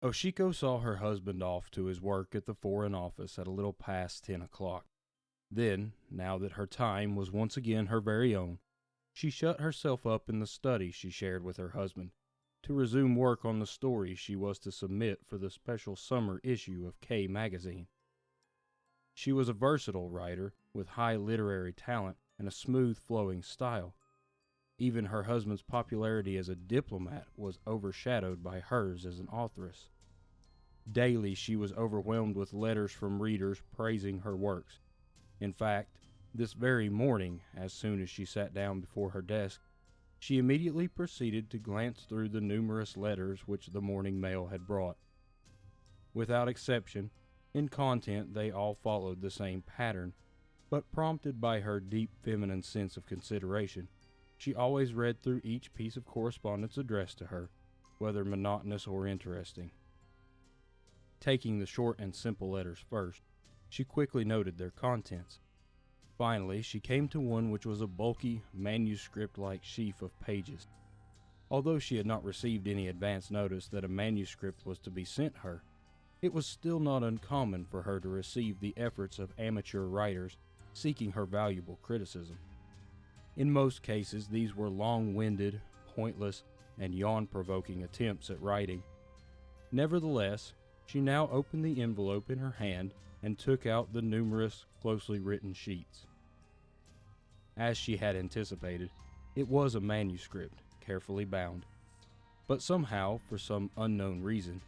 Oshiko saw her husband off to his work at the foreign office at a little past 10 o'clock. Then, now that her time was once again her very own, she shut herself up in the study she shared with her husband to resume work on the story she was to submit for the special summer issue of K magazine. She was a versatile writer with high literary talent and a smooth flowing style. Even her husband's popularity as a diplomat was overshadowed by hers as an authoress. Daily she was overwhelmed with letters from readers praising her works. In fact, this very morning, as soon as she sat down before her desk, she immediately proceeded to glance through the numerous letters which the morning mail had brought. Without exception, in content they all followed the same pattern, but prompted by her deep feminine sense of consideration, she always read through each piece of correspondence addressed to her, whether monotonous or interesting. Taking the short and simple letters first, she quickly noted their contents. Finally, she came to one which was a bulky, manuscript-like sheaf of pages. Although she had not received any advance notice that a manuscript was to be sent her, it was still not uncommon for her to receive the efforts of amateur writers seeking her valuable criticism. In most cases, these were long-winded, pointless, and yawn-provoking attempts at writing. Nevertheless, she now opened the envelope in her hand and took out the numerous, closely written sheets. As she had anticipated, it was a manuscript, carefully bound. But somehow, for some unknown reason,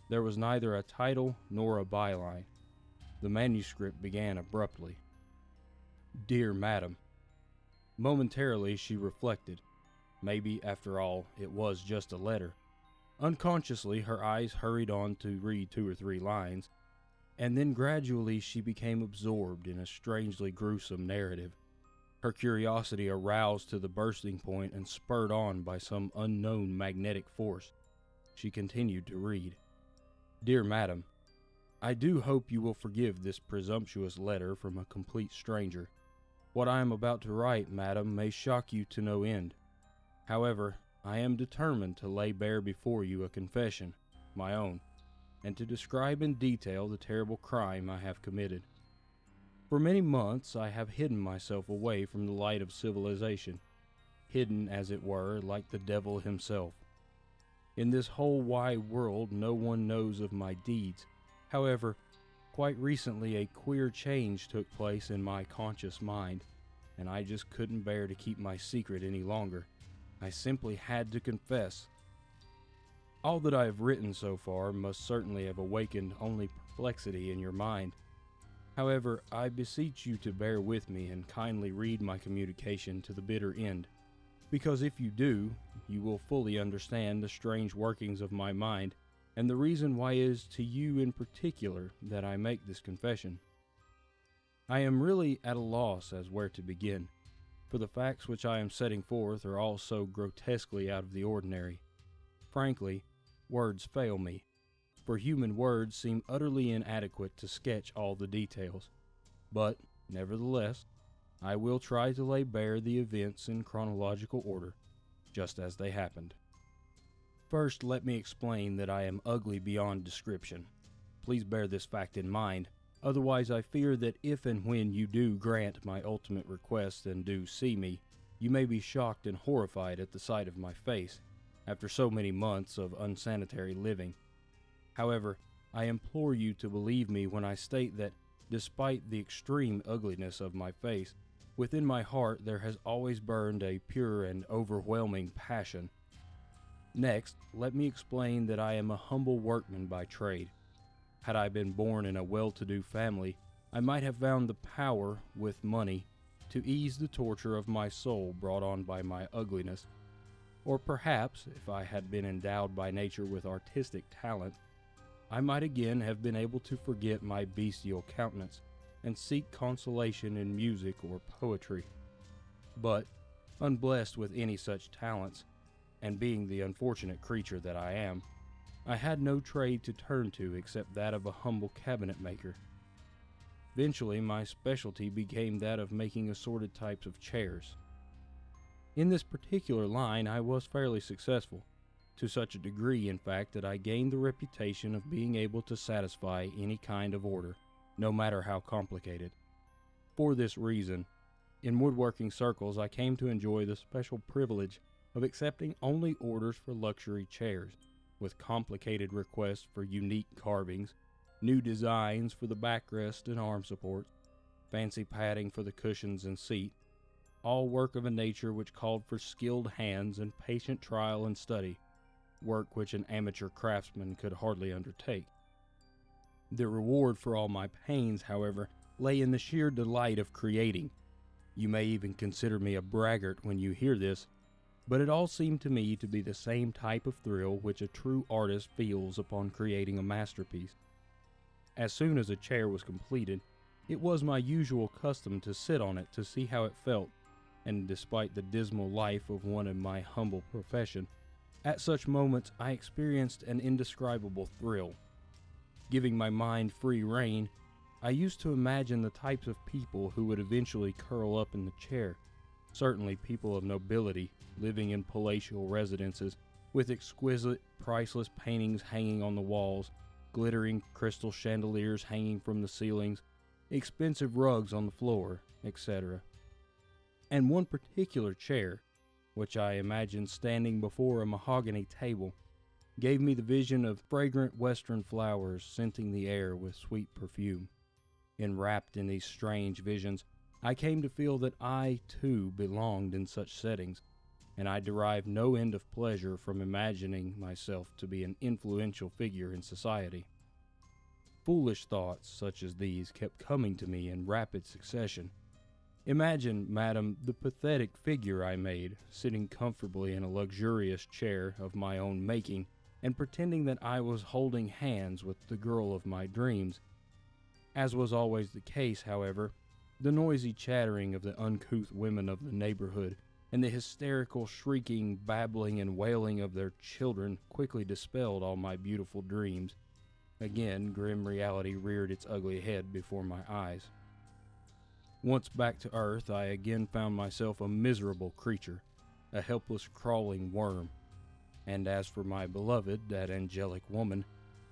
there was neither a title nor a byline. The manuscript began abruptly. "Dear Madam." Momentarily she reflected. Maybe, after all, it was just a letter. Unconsciously, her eyes hurried on to read 2 or 3 lines, and then gradually she became absorbed in a strangely gruesome narrative. Her curiosity aroused to the bursting point and spurred on by some unknown magnetic force, she continued to read. "Dear Madam, I do hope you will forgive this presumptuous letter from a complete stranger. What I am about to write, madam, may shock you to no end. However, I am determined to lay bare before you a confession, my own, and to describe in detail the terrible crime I have committed. For many months I have hidden myself away from the light of civilization, hidden, as it were, like the devil himself. In this whole wide world no one knows of my deeds. However, quite recently a queer change took place in my conscious mind, and I just couldn't bear to keep my secret any longer. I simply had to confess. All that I have written so far must certainly have awakened only perplexity in your mind. However, I beseech you to bear with me and kindly read my communication to the bitter end, because if you do, you will fully understand the strange workings of my mind, and the reason why it is to you in particular that I make this confession. I am really at a loss as where to begin, for the facts which I am setting forth are all so grotesquely out of the ordinary. Frankly, words fail me, for human words seem utterly inadequate to sketch all the details. But, nevertheless, I will try to lay bare the events in chronological order, just as they happened. First, let me explain that I am ugly beyond description. Please bear this fact in mind, otherwise I fear that if and when you do grant my ultimate request and do see me, you may be shocked and horrified at the sight of my face, after so many months of unsanitary living. However, I implore you to believe me when I state that, despite the extreme ugliness of my face, within my heart there has always burned a pure and overwhelming passion. Next, let me explain that I am a humble workman by trade. Had I been born in a well-to-do family, I might have found the power, with money, to ease the torture of my soul brought on by my ugliness. Or perhaps, if I had been endowed by nature with artistic talent, I might again have been able to forget my bestial countenance and seek consolation in music or poetry. But, unblessed with any such talents, and being the unfortunate creature that I am, I had no trade to turn to except that of a humble cabinet maker. Eventually, my specialty became that of making assorted types of chairs. In this particular line, I was fairly successful, to such a degree, in fact, that I gained the reputation of being able to satisfy any kind of order, no matter how complicated. For this reason, in woodworking circles, I came to enjoy the special privilege of accepting only orders for luxury chairs, with complicated requests for unique carvings, new designs for the backrest and arm supports, fancy padding for the cushions and seat, all work of a nature which called for skilled hands and patient trial and study, work which an amateur craftsman could hardly undertake. The reward for all my pains, however, lay in the sheer delight of creating. You may even consider me a braggart when you hear this, but it all seemed to me to be the same type of thrill which a true artist feels upon creating a masterpiece. As soon as a chair was completed, it was my usual custom to sit on it to see how it felt, and despite the dismal life of one in my humble profession, at such moments I experienced an indescribable thrill. Giving my mind free rein, I used to imagine the types of people who would eventually curl up in the chair, certainly people of nobility, living in palatial residences, with exquisite, priceless paintings hanging on the walls, glittering crystal chandeliers hanging from the ceilings, expensive rugs on the floor, etc. And one particular chair, which I imagined standing before a mahogany table, gave me the vision of fragrant western flowers scenting the air with sweet perfume. Enwrapped in these strange visions, I came to feel that I, too, belonged in such settings, and I derived no end of pleasure from imagining myself to be an influential figure in society. Foolish thoughts such as these kept coming to me in rapid succession. Imagine, madam, the pathetic figure I made, sitting comfortably in a luxurious chair of my own making, and pretending that I was holding hands with the girl of my dreams. As was always the case, however, the noisy chattering of the uncouth women of the neighborhood, and the hysterical shrieking, babbling, and wailing of their children quickly dispelled all my beautiful dreams. Again, grim reality reared its ugly head before my eyes. Once back to earth, I again found myself a miserable creature, a helpless crawling worm. And as for my beloved, that angelic woman,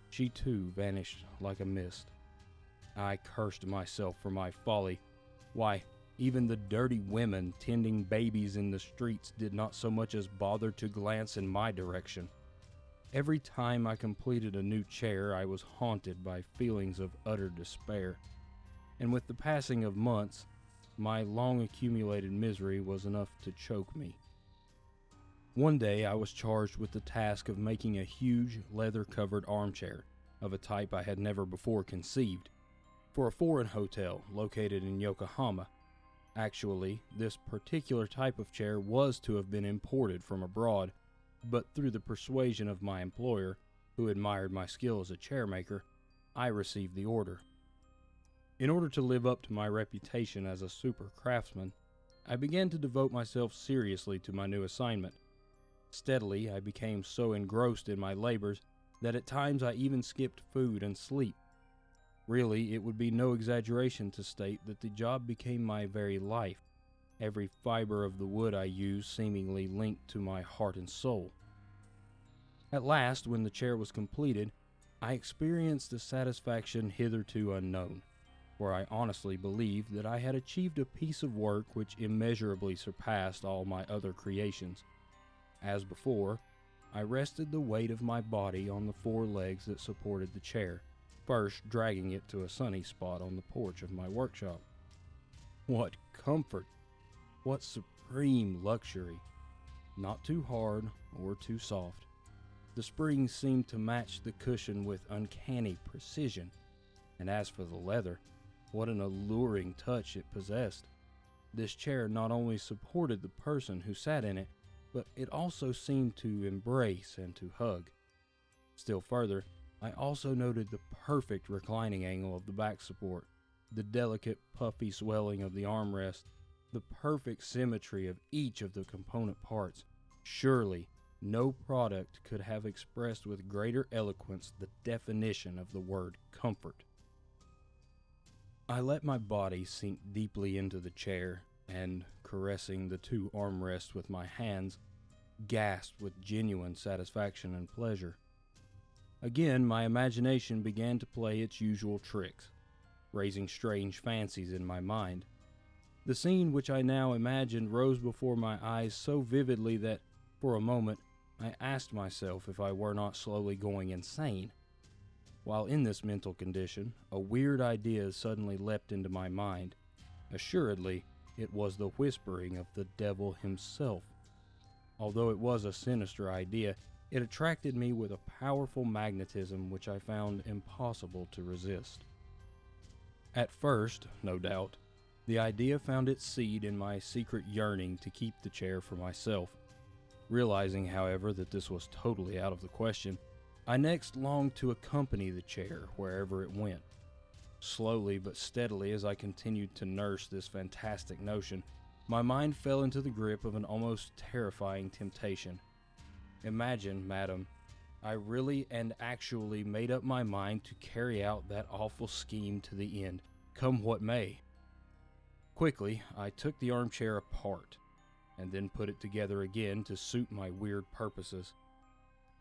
she too vanished like a mist. I cursed myself for my folly. Why, even the dirty women tending babies in the streets did not so much as bother to glance in my direction. Every time I completed a new chair, I was haunted by feelings of utter despair. And with the passing of months, my long-accumulated misery was enough to choke me. One day I was charged with the task of making a huge, leather-covered armchair, of a type I had never before conceived, for a foreign hotel located in Yokohama. Actually, this particular type of chair was to have been imported from abroad, but through the persuasion of my employer, who admired my skill as a chairmaker, I received the order. In order to live up to my reputation as a super craftsman, I began to devote myself seriously to my new assignment. Steadily, I became so engrossed in my labors that at times I even skipped food and sleep. Really, it would be no exaggeration to state that the job became my very life, every fiber of the wood I used seemingly linked to my heart and soul. At last, when the chair was completed, I experienced a satisfaction hitherto unknown, for I honestly believed that I had achieved a piece of work which immeasurably surpassed all my other creations. As before, I rested the weight of my body on the 4 legs that supported the chair, first dragging it to a sunny spot on the porch of my workshop. What comfort! What supreme luxury! Not too hard or too soft. The springs seemed to match the cushion with uncanny precision, and as for the leather, what an alluring touch it possessed. This chair not only supported the person who sat in it, but it also seemed to embrace and to hug. Still further, I also noted the perfect reclining angle of the back support, the delicate puffy swelling of the armrest, the perfect symmetry of each of the component parts. Surely, no product could have expressed with greater eloquence the definition of the word comfort. I let my body sink deeply into the chair, and, caressing the 2 armrests with my hands, gasped with genuine satisfaction and pleasure. Again, my imagination began to play its usual tricks, raising strange fancies in my mind. The scene which I now imagined rose before my eyes so vividly that, for a moment, I asked myself if I were not slowly going insane. While in this mental condition, a weird idea suddenly leapt into my mind. Assuredly, it was the whispering of the devil himself. Although it was a sinister idea, it attracted me with a powerful magnetism which I found impossible to resist. At first, no doubt, the idea found its seed in my secret yearning to keep the chair for myself. Realizing, however, that this was totally out of the question, I next longed to accompany the chair wherever it went. Slowly but steadily, as I continued to nurse this fantastic notion, my mind fell into the grip of an almost terrifying temptation. Imagine, madam, I really and actually made up my mind to carry out that awful scheme to the end, come what may. Quickly, I took the armchair apart, and then put it together again to suit my weird purposes.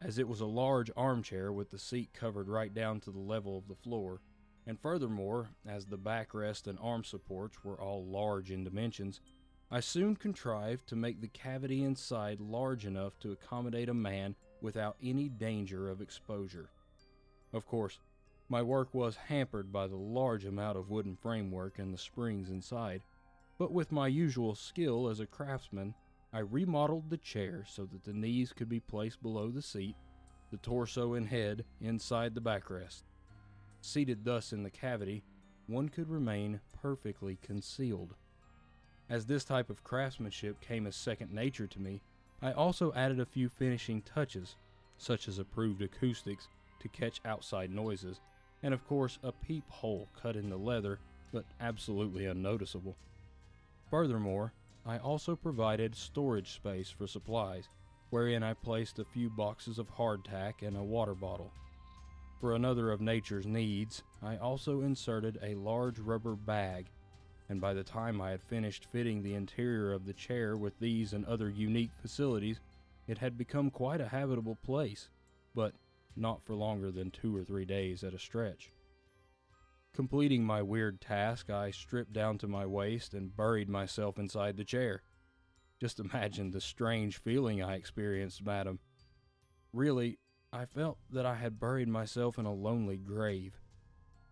As it was a large armchair with the seat covered right down to the level of the floor, and furthermore, as the backrest and arm supports were all large in dimensions, I soon contrived to make the cavity inside large enough to accommodate a man without any danger of exposure. Of course, my work was hampered by the large amount of wooden framework and the springs inside, but with my usual skill as a craftsman, I remodeled the chair so that the knees could be placed below the seat, the torso and head inside the backrest. Seated thus in the cavity, one could remain perfectly concealed. As this type of craftsmanship came as second nature to me, I also added a few finishing touches, such as improved acoustics to catch outside noises, and of course a peephole cut in the leather but absolutely unnoticeable. Furthermore, I also provided storage space for supplies, wherein I placed a few boxes of hardtack and a water bottle. For another of nature's needs, I also inserted a large rubber bag, and by the time I had finished fitting the interior of the chair with these and other unique facilities, it had become quite a habitable place, but not for longer than 2 or 3 days at a stretch. Completing my weird task, I stripped down to my waist and buried myself inside the chair. Just imagine the strange feeling I experienced, madam. Really, I felt that I had buried myself in a lonely grave.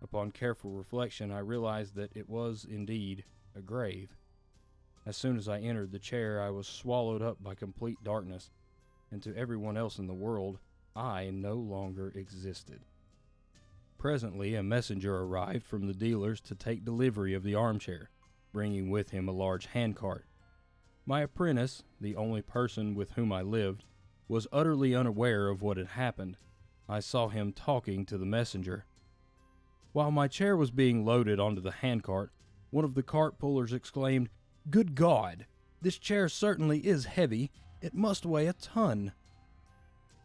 Upon careful reflection, I realized that it was indeed a grave. As soon as I entered the chair, I was swallowed up by complete darkness, and to everyone else in the world, I no longer existed. Presently, a messenger arrived from the dealers to take delivery of the armchair, bringing with him a large handcart. My apprentice, the only person with whom I lived, was utterly unaware of what had happened. I saw him talking to the messenger. While my chair was being loaded onto the handcart, one of the cart pullers exclaimed, "Good God! This chair certainly is heavy. It must weigh a ton."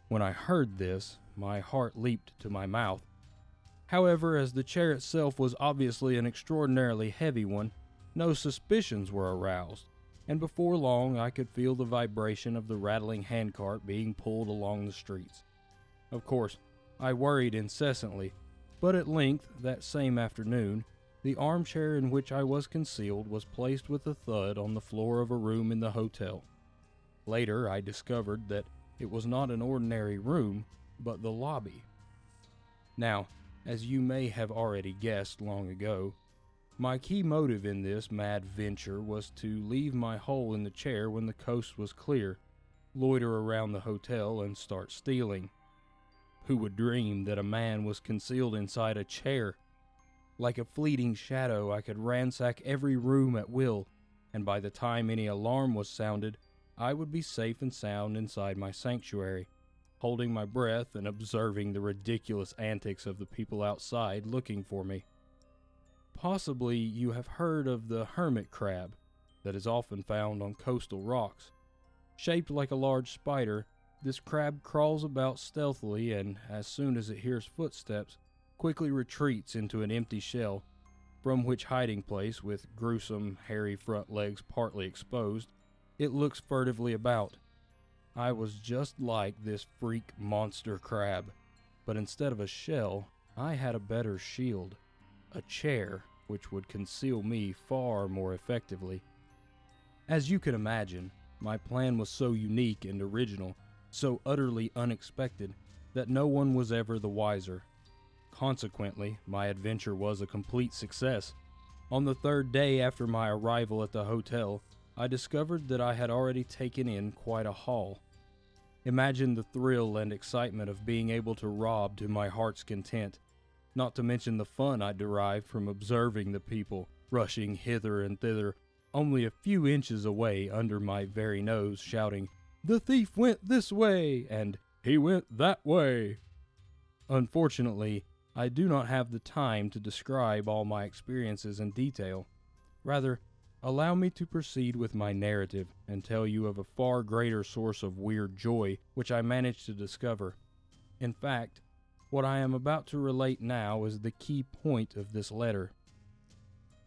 When I heard this, my heart leaped to my mouth. However, as the chair itself was obviously an extraordinarily heavy one, no suspicions were aroused, and before long I could feel the vibration of the rattling handcart being pulled along the streets. Of course, I worried incessantly, but at length, that same afternoon, the armchair in which I was concealed was placed with a thud on the floor of a room in the hotel. Later, I discovered that it was not an ordinary room, but the lobby. Now, as you may have already guessed long ago, my key motive in this mad venture was to leave my hole in the chair when the coast was clear, loiter around the hotel, and start stealing. Who would dream that a man was concealed inside a chair? Like a fleeting shadow, I could ransack every room at will, and by the time any alarm was sounded, I would be safe and sound inside my sanctuary, holding my breath and observing the ridiculous antics of the people outside looking for me. Possibly you have heard of the hermit crab that is often found on coastal rocks. Shaped like a large spider, this crab crawls about stealthily and, as soon as it hears footsteps, quickly retreats into an empty shell, from which hiding place, with gruesome, hairy front legs partly exposed, it looks furtively about. I was just like this freak monster crab, but instead of a shell, I had a better shield, a chair which would conceal me far more effectively. As you can imagine, my plan was so unique and original, so utterly unexpected, that no one was ever the wiser. Consequently, my adventure was a complete success. On the third day after my arrival at the hotel, I discovered that I had already taken in quite a haul. Imagine the thrill and excitement of being able to rob to my heart's content, not to mention the fun I derived from observing the people rushing hither and thither, only a few inches away under my very nose, shouting, "The thief went this way," and "He went that way." Unfortunately, I do not have the time to describe all my experiences in detail. Rather, allow me to proceed with my narrative and tell you of a far greater source of weird joy which I managed to discover. In fact, what I am about to relate now is the key point of this letter.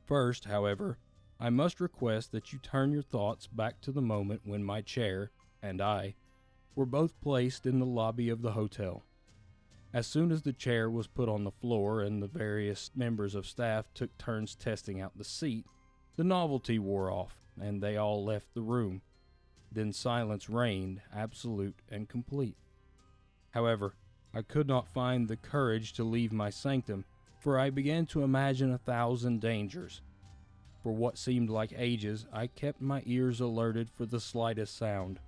First, however, I must request that you turn your thoughts back to the moment when my chair and I were both placed in the lobby of the hotel. As soon as the chair was put on the floor and the various members of staff took turns testing out the seat, the novelty wore off and they all left the room. Then silence reigned, absolute and complete. However, I could not find the courage to leave my sanctum, for I began to imagine 1,000 dangers. For what seemed like ages, I kept my ears alerted for the slightest sound.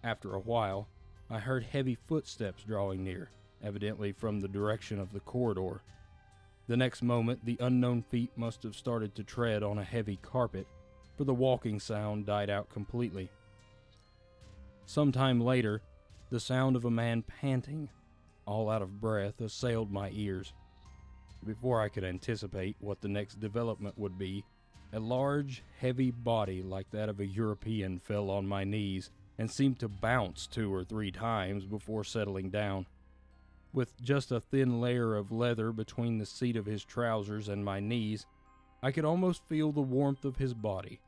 After a while, I heard heavy footsteps drawing near, evidently from the direction of the corridor. The next moment, the unknown feet must have started to tread on a heavy carpet, for the walking sound died out completely. Some time later, the sound of a man panting, all out of breath, assailed my ears. Before I could anticipate what the next development would be, a large, heavy body like that of a European fell on my knees and seemed to bounce 2 or 3 times before settling down. With just a thin layer of leather between the seat of his trousers and my knees, I could almost feel the warmth of his body.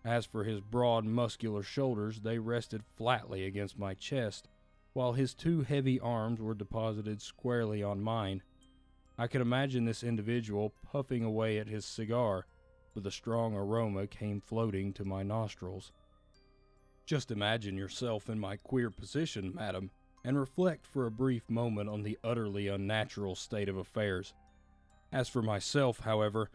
As for his broad, muscular shoulders, they rested flatly against my chest, while his 2 heavy arms were deposited squarely on mine. I could imagine this individual puffing away at his cigar, for the strong aroma came floating to my nostrils. Just imagine yourself in my queer position, madam, and reflect for a brief moment on the utterly unnatural state of affairs. As for myself, however,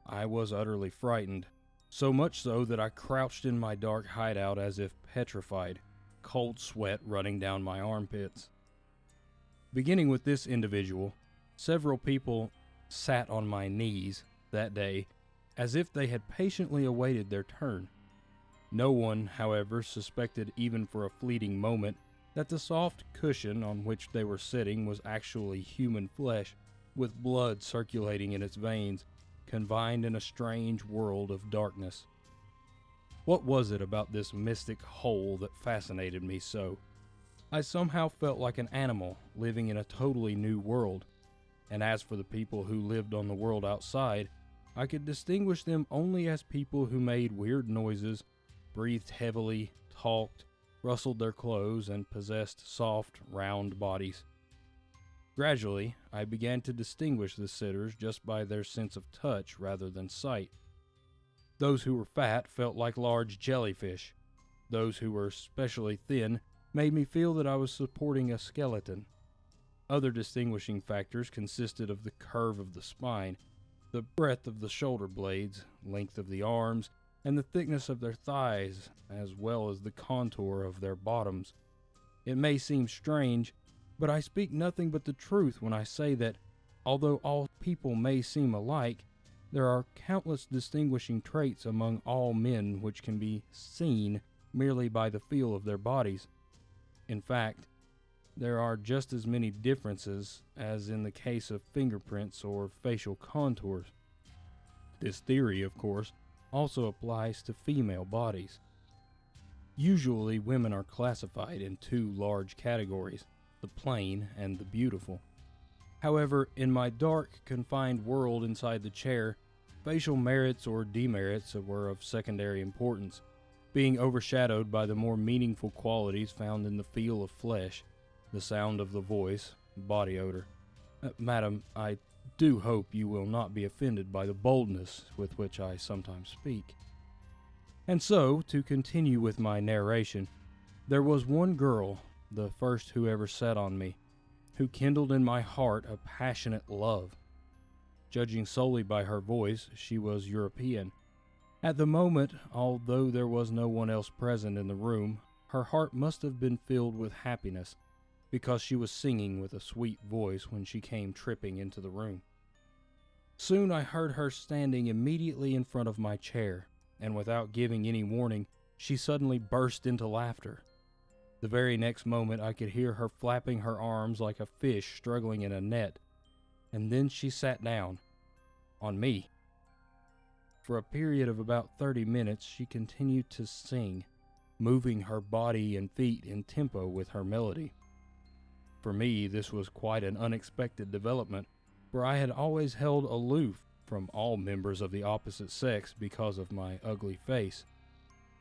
I was utterly frightened, so much so that I crouched in my dark hideout as if petrified, cold sweat running down my armpits. Beginning with this individual, several people sat on my knees that day as if they had patiently awaited their turn. No one, however, suspected even for a fleeting moment that the soft cushion on which they were sitting was actually human flesh, with blood circulating in its veins, confined in a strange world of darkness. What was it about this mystic hole that fascinated me so? I somehow felt like an animal living in a totally new world, and as for the people who lived on the world outside, I could distinguish them only as people who made weird noises, breathed heavily, talked, rustled their clothes, and possessed soft, round bodies. Gradually, I began to distinguish the sitters just by their sense of touch rather than sight. Those who were fat felt like large jellyfish. Those who were especially thin made me feel that I was supporting a skeleton. Other distinguishing factors consisted of the curve of the spine, the breadth of the shoulder blades, length of the arms, and the thickness of their thighs, as well as the contour of their bottoms. It may seem strange, but I speak nothing but the truth when I say that, although all people may seem alike, there are countless distinguishing traits among all men which can be seen merely by the feel of their bodies. In fact, there are just as many differences as in the case of fingerprints or facial contours. This theory, of course, also applies to female bodies. Usually, women are classified in 2 large categories, the plain and the beautiful. However, in my dark, confined world inside the chair, facial merits or demerits were of secondary importance. being overshadowed by the more meaningful qualities found in the feel of flesh, the sound of the voice, body odor. Madam, I do hope you will not be offended by the boldness with which I sometimes speak. And so, to continue with my narration, there was one girl, the first who ever sat on me, who kindled in my heart a passionate love. Judging solely by her voice, she was European. At the moment, although there was no one else present in the room, her heart must have been filled with happiness, because she was singing with a sweet voice when she came tripping into the room. Soon I heard her standing immediately in front of my chair, and without giving any warning, she suddenly burst into laughter. The very next moment I could hear her flapping her arms like a fish struggling in a net, and then she sat down, on me. For a period of about 30 minutes she continued to sing, moving her body and feet in tempo with her melody. For me, this was quite an unexpected development, for I had always held aloof from all members of the opposite sex because of my ugly face.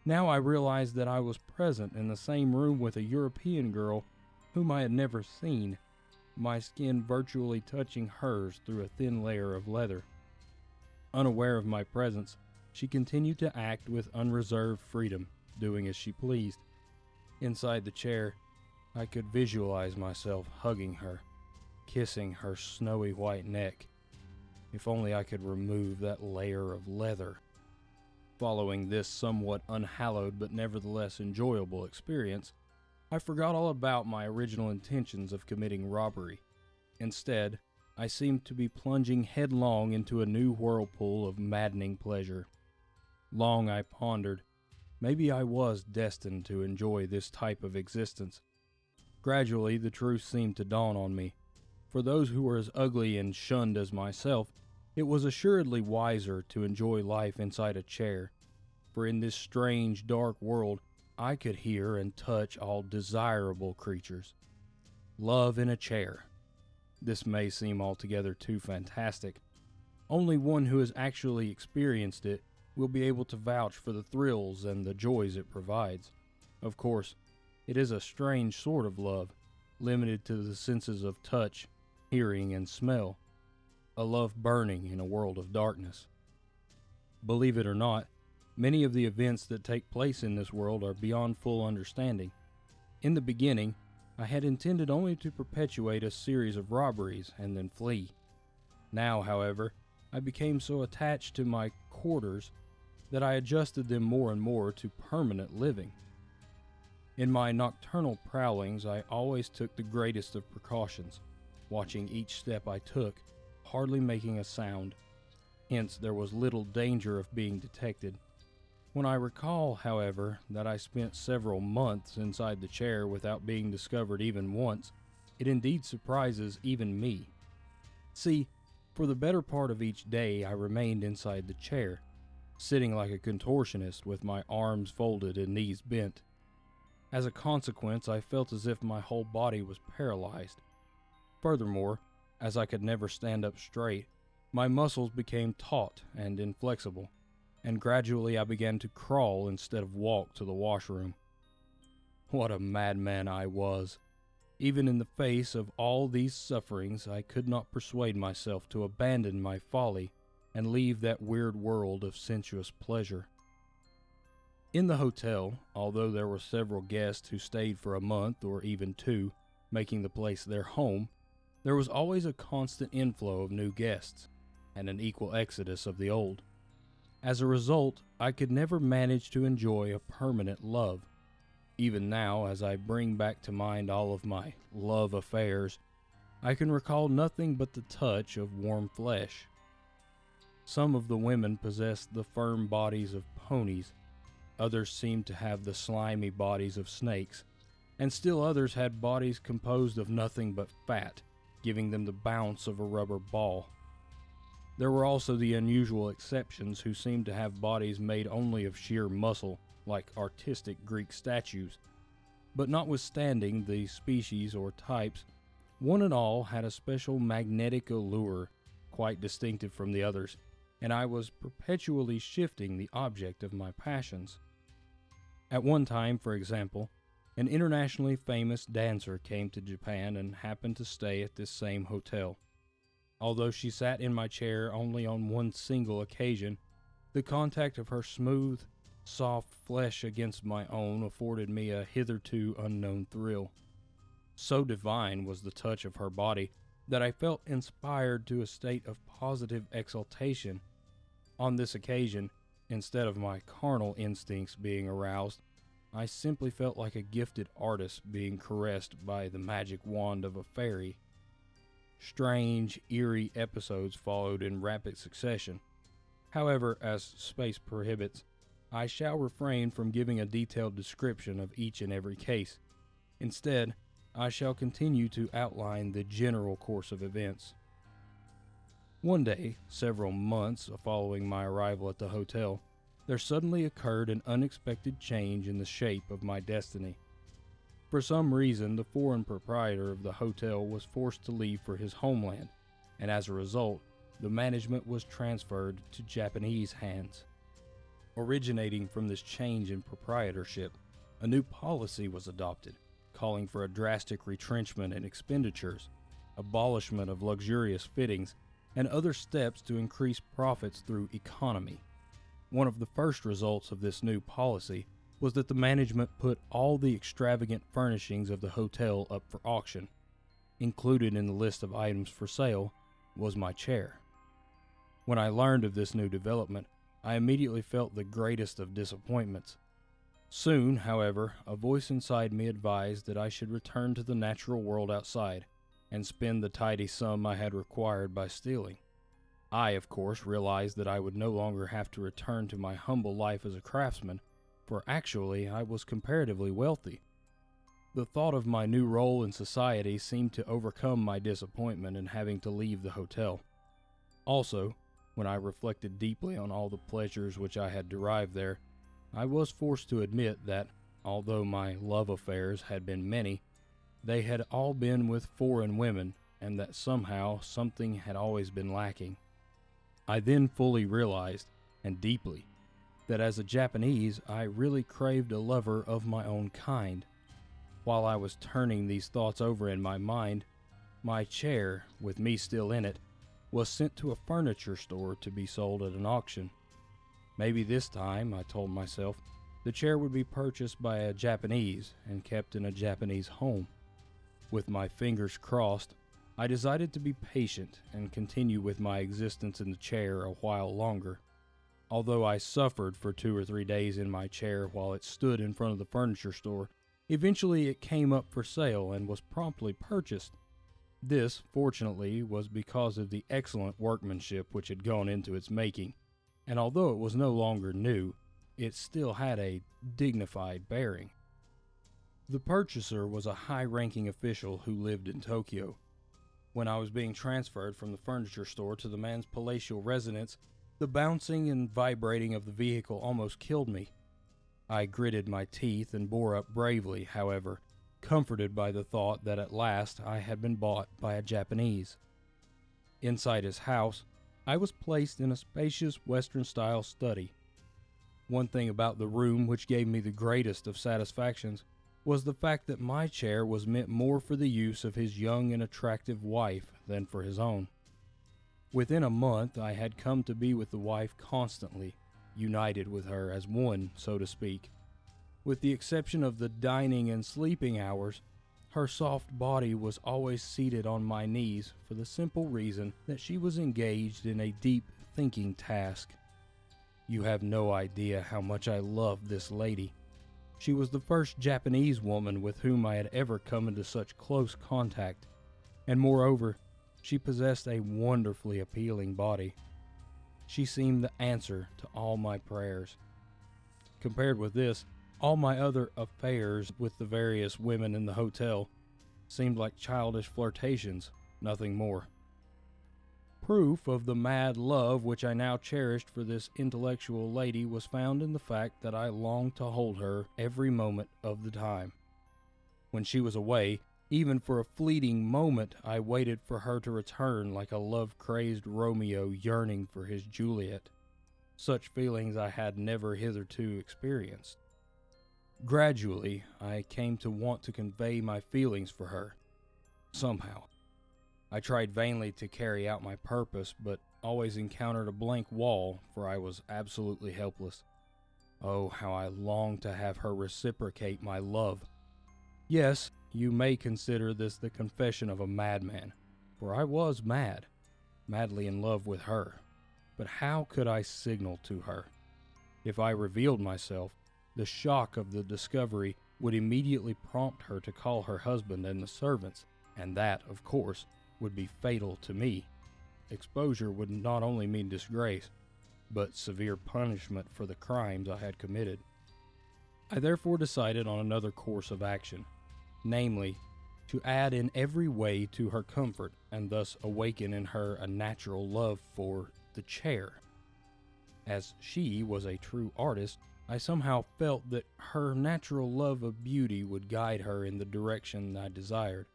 Now I realized that I was present in the same room with a European girl whom I had never seen, my skin virtually touching hers through a thin layer of leather. Unaware of my presence, she continued to act with unreserved freedom, doing as she pleased. Inside the chair, I could visualize myself hugging her, kissing her snowy white neck. If only I could remove that layer of leather. Following this somewhat unhallowed but nevertheless enjoyable experience, I forgot all about my original intentions of committing robbery. Instead, I seemed to be plunging headlong into a new whirlpool of maddening pleasure. Long I pondered, maybe I was destined to enjoy this type of existence. Gradually, the truth seemed to dawn on me. For those who were as ugly and shunned as myself, it was assuredly wiser to enjoy life inside a chair, for in this strange, dark world, I could hear and touch all desirable creatures. Love in a chair. This may seem altogether too fantastic. Only one who has actually experienced it will be able to vouch for the thrills and the joys it provides. Of course, it is a strange sort of love, limited to the senses of touch, hearing, and smell. A love burning in a world of darkness. Believe it or not, many of the events that take place in this world are beyond full understanding. In the beginning, I had intended only to perpetuate a series of robberies and then flee. Now, however, I became so attached to my quarters that I adjusted them more and more to permanent living. In my nocturnal prowlings, I always took the greatest of precautions, watching each step I took, hardly making a sound. Hence, there was little danger of being detected. When I recall, however, that I spent several months inside the chair without being discovered even once, it indeed surprises even me. See, for the better part of each day I remained inside the chair, sitting like a contortionist with my arms folded and knees bent. As a consequence, I felt as if my whole body was paralyzed. Furthermore, as I could never stand up straight, my muscles became taut and inflexible, and gradually I began to crawl instead of walk to the washroom. What a madman I was! Even in the face of all these sufferings, I could not persuade myself to abandon my folly and leave that weird world of sensuous pleasure. In the hotel, although there were several guests who stayed for a month or even 2, making the place their home, there was always a constant inflow of new guests, and an equal exodus of the old. As a result, I could never manage to enjoy a permanent love. Even now, as I bring back to mind all of my love affairs, I can recall nothing but the touch of warm flesh. Some of the women possessed the firm bodies of ponies, others seemed to have the slimy bodies of snakes, and still others had bodies composed of nothing but fat, giving them the bounce of a rubber ball. There were also the unusual exceptions who seemed to have bodies made only of sheer muscle, like artistic Greek statues. But notwithstanding the species or types, one and all had a special magnetic allure, quite distinctive from the others, and I was perpetually shifting the object of my passions. At one time, for example, an internationally famous dancer came to Japan and happened to stay at this same hotel. Although she sat in my chair only on one single occasion, the contact of her smooth, soft flesh against my own afforded me a hitherto unknown thrill. So divine was the touch of her body that I felt inspired to a state of positive exaltation. On this occasion, instead of my carnal instincts being aroused, I simply felt like a gifted artist being caressed by the magic wand of a fairy. Strange, eerie episodes followed in rapid succession. However, as space prohibits, I shall refrain from giving a detailed description of each and every case. Instead, I shall continue to outline the general course of events. One day, several months following my arrival at the hotel, there suddenly occurred an unexpected change in the shape of my destiny. For some reason, the foreign proprietor of the hotel was forced to leave for his homeland, and as a result, the management was transferred to Japanese hands. Originating from this change in proprietorship, a new policy was adopted, calling for a drastic retrenchment in expenditures, abolishment of luxurious fittings, and other steps to increase profits through economy. One of the first results of this new policy was that the management put all the extravagant furnishings of the hotel up for auction. Included in the list of items for sale was my chair. When I learned of this new development, I immediately felt the greatest of disappointments. Soon, however, a voice inside me advised that I should return to the natural world outside and spend the tidy sum I had acquired by stealing. I, of course, realized that I would no longer have to return to my humble life as a craftsman, for actually I was comparatively wealthy. The thought of my new role in society seemed to overcome my disappointment in having to leave the hotel. Also, when I reflected deeply on all the pleasures which I had derived there, I was forced to admit that, although my love affairs had been many, they had all been with foreign women, and that somehow something had always been lacking. I then fully realized, and deeply, that as a Japanese I really craved a lover of my own kind. While I was turning these thoughts over in my mind, my chair, with me still in it, was sent to a furniture store to be sold at an auction. Maybe this time, I told myself, the chair would be purchased by a Japanese and kept in a Japanese home. With my fingers crossed, I decided to be patient and continue with my existence in the chair a while longer. Although I suffered for 2 or 3 days in my chair while it stood in front of the furniture store, eventually it came up for sale and was promptly purchased. This, fortunately, was because of the excellent workmanship which had gone into its making, and although it was no longer new, it still had a dignified bearing. The purchaser was a high-ranking official who lived in Tokyo. When I was being transferred from the furniture store to the man's palatial residence, the bouncing and vibrating of the vehicle almost killed me. I gritted my teeth and bore up bravely, however, comforted by the thought that at last I had been bought by a Japanese. Inside his house, I was placed in a spacious Western-style study. One thing about the room which gave me the greatest of satisfactions was the fact that my chair was meant more for the use of his young and attractive wife than for his own. Within a month, I had come to be with the wife constantly, united with her as one, so to speak. With the exception of the dining and sleeping hours, her soft body was always seated on my knees for the simple reason that she was engaged in a deep thinking task. You have no idea how much I loved this lady. She was the first Japanese woman with whom I had ever come into such close contact, and moreover, she possessed a wonderfully appealing body. She seemed the answer to all my prayers. Compared with this, all my other affairs with the various women in the hotel seemed like childish flirtations, nothing more. Proof of the mad love which I now cherished for this intellectual lady was found in the fact that I longed to hold her every moment of the time. When she was away, even for a fleeting moment, I waited for her to return like a love-crazed Romeo yearning for his Juliet. Such feelings I had never hitherto experienced. Gradually, I came to want to convey my feelings for her. Somehow. I tried vainly to carry out my purpose, but always encountered a blank wall, for I was absolutely helpless. Oh, how I longed to have her reciprocate my love. Yes, you may consider this the confession of a madman, for I was mad, madly in love with her. But how could I signal to her? If I revealed myself, the shock of the discovery would immediately prompt her to call her husband and the servants, and that, of course, would be fatal to me. Exposure would not only mean disgrace, but severe punishment for the crimes I had committed. I therefore decided on another course of action, namely, to add in every way to her comfort and thus awaken in her a natural love for the chair. As she was a true artist, I somehow felt that her natural love of beauty would guide her in the direction I desired,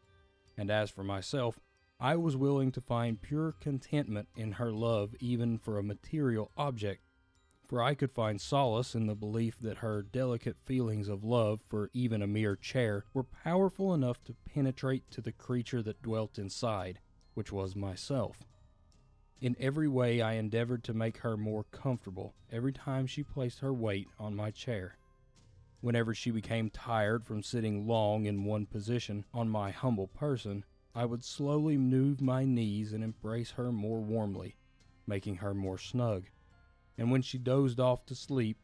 and as for myself, I was willing to find pure contentment in her love even for a material object, for I could find solace in the belief that her delicate feelings of love for even a mere chair were powerful enough to penetrate to the creature that dwelt inside, which was myself. In every way I endeavored to make her more comfortable every time she placed her weight on my chair. Whenever she became tired from sitting long in one position on my humble person, I would slowly move my knees and embrace her more warmly, making her more snug. And when she dozed off to sleep,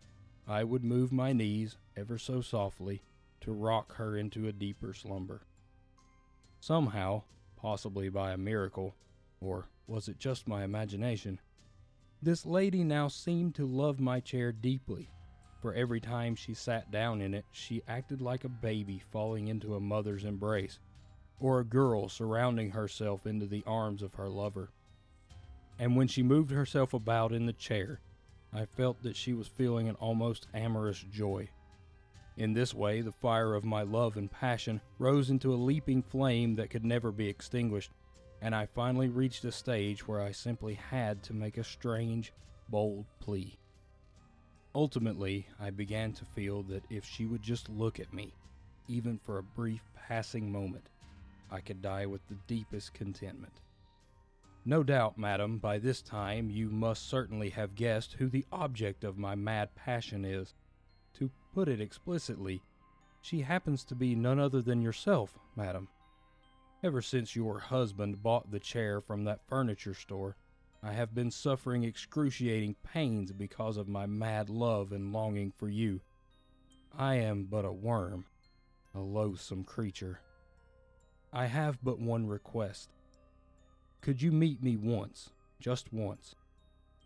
I would move my knees ever so softly to rock her into a deeper slumber. Somehow, possibly by a miracle, or was it just my imagination, this lady now seemed to love my chair deeply, for every time she sat down in it, she acted like a baby falling into a mother's embrace, or a girl surrounding herself into the arms of her lover. And when she moved herself about in the chair, I felt that she was feeling an almost amorous joy. In this way, the fire of my love and passion rose into a leaping flame that could never be extinguished, and I finally reached a stage where I simply had to make a strange, bold plea. Ultimately, I began to feel that if she would just look at me, even for a brief passing moment, I could die with the deepest contentment. No doubt, madam, by this time you must certainly have guessed who the object of my mad passion is. To put it explicitly, she happens to be none other than yourself, madam. Ever since your husband bought the chair from that furniture store, I have been suffering excruciating pains because of my mad love and longing for you. I am but a worm, a loathsome creature. I have but one request. Could you meet me once, just once?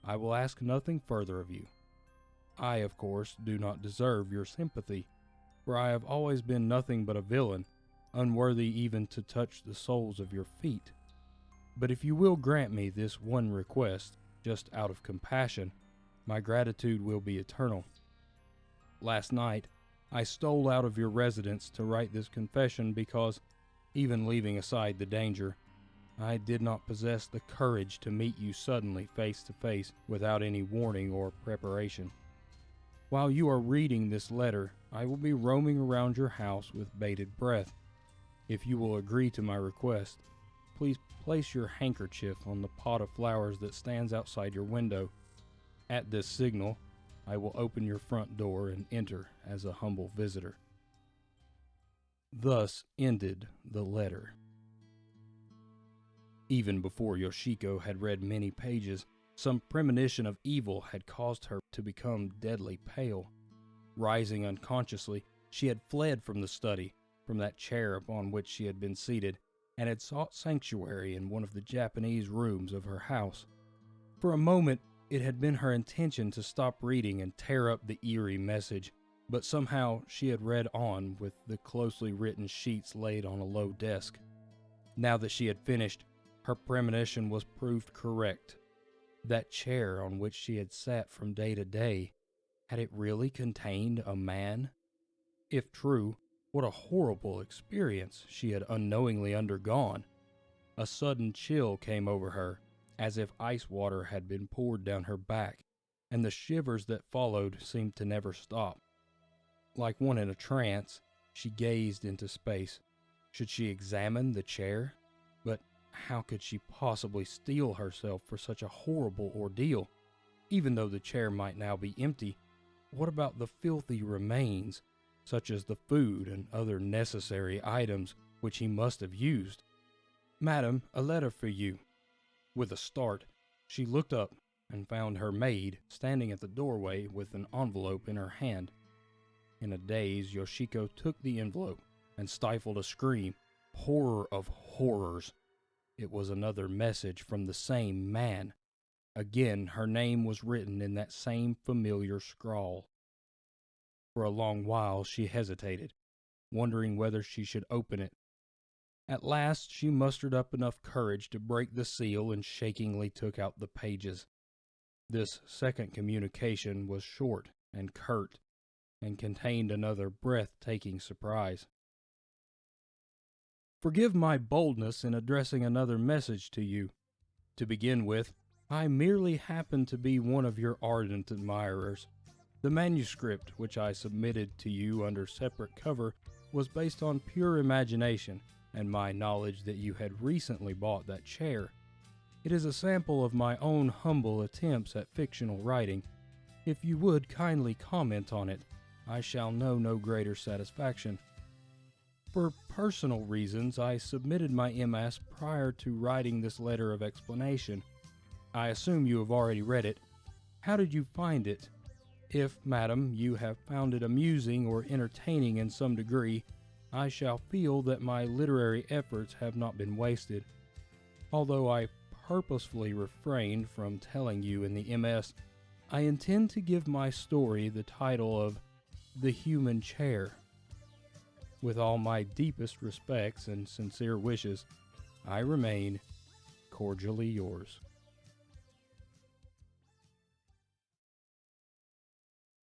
I will ask nothing further of you. I, of course, do not deserve your sympathy, for I have always been nothing but a villain, unworthy even to touch the soles of your feet. But if you will grant me this one request, just out of compassion, my gratitude will be eternal. Last night, I stole out of your residence to write this confession because, even leaving aside the danger, I did not possess the courage to meet you suddenly face to face without any warning or preparation. While you are reading this letter, I will be roaming around your house with bated breath. If you will agree to my request, please place your handkerchief on the pot of flowers that stands outside your window. At this signal, I will open your front door and enter as a humble visitor. Thus ended the letter. Even before Yoshiko had read many pages, some premonition of evil had caused her to become deadly pale. Rising unconsciously, she had fled from the study, from that chair upon which she had been seated, and had sought sanctuary in one of the Japanese rooms of her house. For a moment, it had been her intention to stop reading and tear up the eerie message, but somehow she had read on with the closely written sheets laid on a low desk. Now that she had finished, her premonition was proved correct. That chair on which she had sat from day to day, had it really contained a man? If true, what a horrible experience she had unknowingly undergone. A sudden chill came over her, as if ice water had been poured down her back, and the shivers that followed seemed to never stop. Like one in a trance, she gazed into space. Should she examine the chair? But how could she possibly steel herself for such a horrible ordeal? Even though the chair might now be empty, what about the filthy remains, such as the food and other necessary items which he must have used? "Madam, a letter for you." With a start, she looked up and found her maid standing at the doorway with an envelope in her hand. In a daze, Yoshiko took the envelope and stifled a scream. Horror of horrors! It was another message from the same man. Again, her name was written in that same familiar scrawl. For a long while she hesitated, wondering whether she should open it. At last she mustered up enough courage to break the seal and shakingly took out the pages. This second communication was short and curt, and contained another breathtaking surprise. "Forgive my boldness in addressing another message to you. To begin with, I merely happen to be one of your ardent admirers. The manuscript which I submitted to you under separate cover was based on pure imagination and my knowledge that you had recently bought that chair. It is a sample of my own humble attempts at fictional writing. If you would kindly comment on it, I shall know no greater satisfaction. For personal reasons, I submitted my MS prior to writing this letter of explanation. I assume you have already read it. How did you find it? If, madam, you have found it amusing or entertaining in some degree, I shall feel that my literary efforts have not been wasted. Although I purposefully refrained from telling you in the MS, I intend to give my story the title of The Human Chair. With all my deepest respects and sincere wishes, I remain cordially yours."